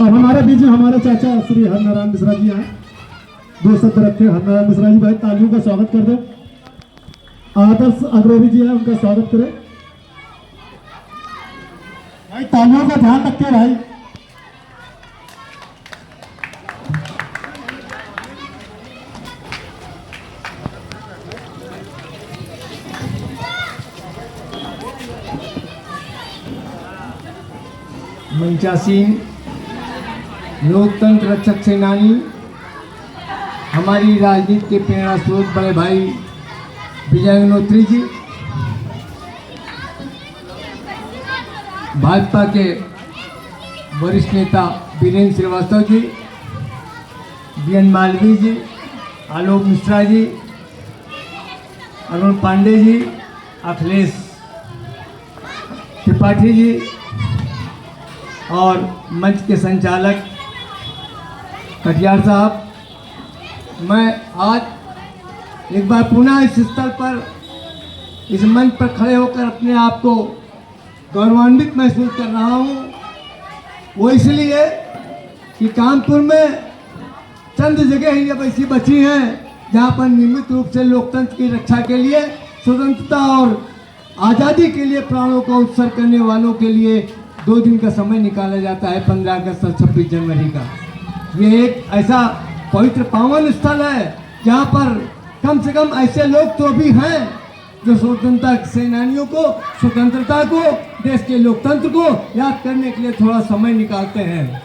और हमारे बीच में हमारे चाचा श्री हरनारायण मिश्रा जी हैं, दो शब्द रखे। हरनारायण मिश्रा जी भाई तालियों का स्वागत कर दो। आदर्श अग्रवाल जी हैं, उनका स्वागत करें भाई। तालियों का ध्यान रखिए भाई। मंचासीन लोकतंत्र रक्षक सेनानी, हमारी राजनीति के प्रेरणा स्रोत बड़े भाई विजय अग्निहोत्री जी, भाजपा के वरिष्ठ नेता वीरेंद्र श्रीवास्तव जी, बीएन मालवीय जी, आलोक मिश्रा जी, अरुण पांडे जी, अखिलेश त्रिपाठी जी और मंच के संचालक कटियार साहब, मैं आज एक बार पुनः इस स्थल पर, इस मंच पर खड़े होकर अपने आप को गौरवान्वित महसूस कर रहा हूँ। वो इसलिए कि कानपुर में चंद जगह ही अब ऐसी बची हैं जहाँ पर नियमित रूप से लोकतंत्र की रक्षा के लिए, स्वतंत्रता और आज़ादी के लिए प्राणों का उत्सर्ग करने वालों के लिए 2 दिन का समय निकाला जाता है, 15 अगस्त और 26 जनवरी का। ये एक ऐसा पवित्र पावन स्थल है जहाँ पर कम से कम ऐसे लोग तो भी हैं जो स्वतंत्रता सेनानियों को, स्वतंत्रता को, देश के लोकतंत्र को याद करने के लिए थोड़ा समय निकालते हैं।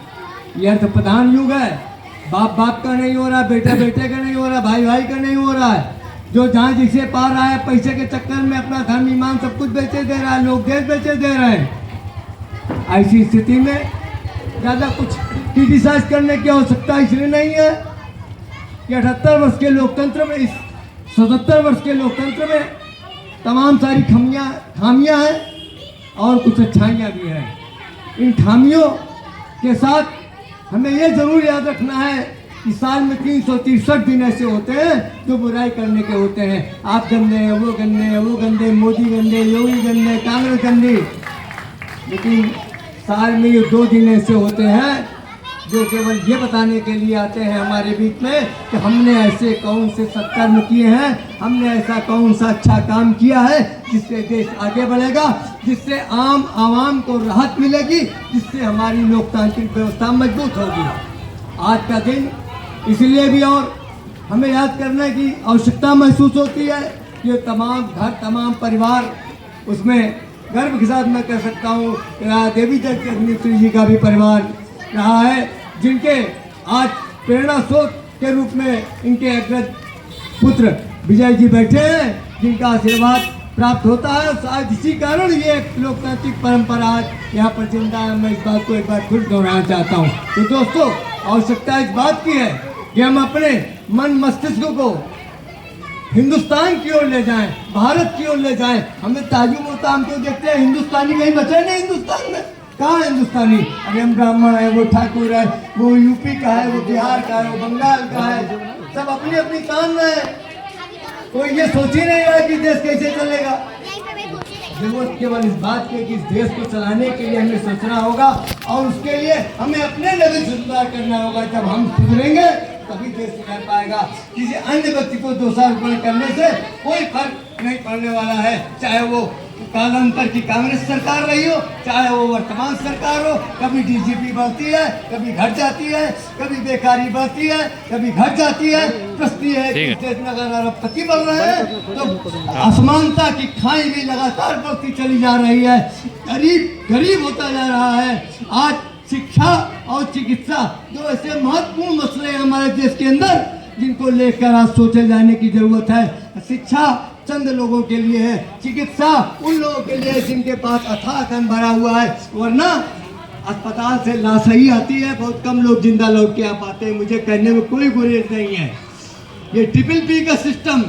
यह अर्थ प्रधान युग है। बाप बाप का नहीं हो रहा, बेटा बेटे का नहीं हो रहा, भाई भाई का नहीं हो रहा है। जो जहाँ जिसे पा रहा है, पैसे के चक्कर में अपना धर्म ईमान सब कुछ बेचे दे रहा है, लोग देश बेचे दे रहे हैं। ऐसी स्थिति में ज़्यादा कुछ क्रिटिसाइज करने की आवश्यकता इसलिए नहीं है कि 78 वर्ष के लोकतंत्र में, इस 77 वर्ष के लोकतंत्र में तमाम सारी खामियां हैं और कुछ अच्छाइयाँ भी हैं। इन खामियों के साथ हमें ये जरूर याद रखना है कि साल में 363 दिन ऐसे होते हैं जो बुराई करने के होते हैं। आप गंदे हैं, वो गंदे हैं, वो गंदे, मोदी गंदे, योगी गंदे, कांग्रेस गंदी। लेकिन साल में ये 2 दिन ऐसे होते हैं जो केवल ये बताने के लिए आते हैं हमारे बीच में कि हमने ऐसे कौन से सत्कर्म किए हैं, हमने ऐसा कौन सा अच्छा काम किया है जिससे देश आगे बढ़ेगा, जिससे आम आवाम को राहत मिलेगी, जिससे हमारी लोकतांत्रिक व्यवस्था मजबूत होगी। आज का दिन इसलिए भी और हमें याद करने की आवश्यकता महसूस होती है कि तमाम घर, तमाम परिवार, उसमें गर्व के साथ मैं कह सकता हूँ देवी दत्त अग्निहोत्री जी का भी परिवार रहा है, जिनके आज प्रेरणा स्रोत के रूप में इनके अग्रज पुत्र विजय जी बैठे हैं, जिनका आशीर्वाद प्राप्त होता है। शायद इसी कारण ये लोकतांत्रिक परंपरा आज यहाँ पर जिंदा है। मैं इस बात को एक बार फिर दोहराना चाहता हूँ। तो दोस्तों, आवश्यकता इस बात की है कि हम अपने मन मस्तिष्क को हिंदुस्तान की ओर ले जाएं, भारत की ओर ले जाएं। हमें ताजू मोहताम क्यों देखते हैं? हिंदुस्तानी कहीं बचे नहीं हिंदुस्तान में। कहाँ है हिंदुस्तानी? अरे हम ब्राह्मण है, वो ठाकुर है, वो यूपी का है, वो बिहार का है, वो बंगाल का है, सब अपनी अपनी काम में है। कोई ये सोच ही नहीं रहा कि देश कैसे चलेगा। जरूरत केवल इस बात की कि इस देश को चलाने के लिए हमें सोचना होगा और उसके लिए हमें अपने लेवल से सुधार करना होगा। जब हम सुधरेंगे तभी देश सुधर पाएगा। किसी अन्य व्यक्ति को दोषारोपण करने से कोई फर्क नहीं पड़ने वाला है, चाहे वो कालांतर की कांग्रेस सरकार रही हो, चाहे वो वर्तमान सरकार हो। कभी डीजीपी बढ़ती है, कभी घट जाती है, कभी बेकारी बढ़ती है, कभी घट जाती है। प्रश्न है कि देश में अगर अरबपति बढ़ रहे हैं तो असमानता की खाई भी लगातार बढ़ती चली जा रही है। गरीब होता जा रहा है। आज शिक्षा और चिकित्सा दो ऐसे महत्वपूर्ण मसले हैं हमारे देश के अंदर, जिनको लेकर आज सोचे जाने की जरूरत है। शिक्षा चंद लोगों के लिए है, चिकित्सा उन लोगों के लिए जिनके पास अथाह धन भरा हुआ है, वरना अस्पताल से लाश ही आती है, बहुत कम लोग जिंदा लौट के आ पाते हैं। मुझे कहने में कोई गुरेज नहीं है। ये ट्रिपल का सिस्टम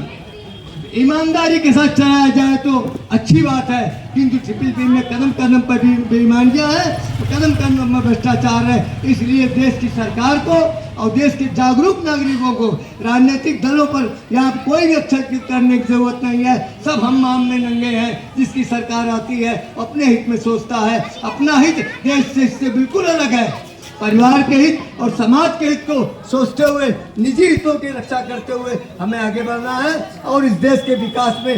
ईमानदारी के साथ चलाया जाए तो अच्छी बात है, किंतु ट्रिपल में कदम कदम पर बेईमानियां है, कदम कदम में भ्रष्टाचार है। इसलिए देश की सरकार को और देश के जागरूक नागरिकों को राजनीतिक दलों पर यहाँ कोई भी हस्तक्षेप करने की जरूरत नहीं है। सब हम माम में नंगे हैं। जिसकी सरकार आती है अपने हित में सोचता है, अपना हित देश से इससे बिल्कुल अलग है। परिवार के हित और समाज के हित को सोचते हुए निजी हितों की रक्षा करते हुए हमें आगे बढ़ना है और इस देश के विकास में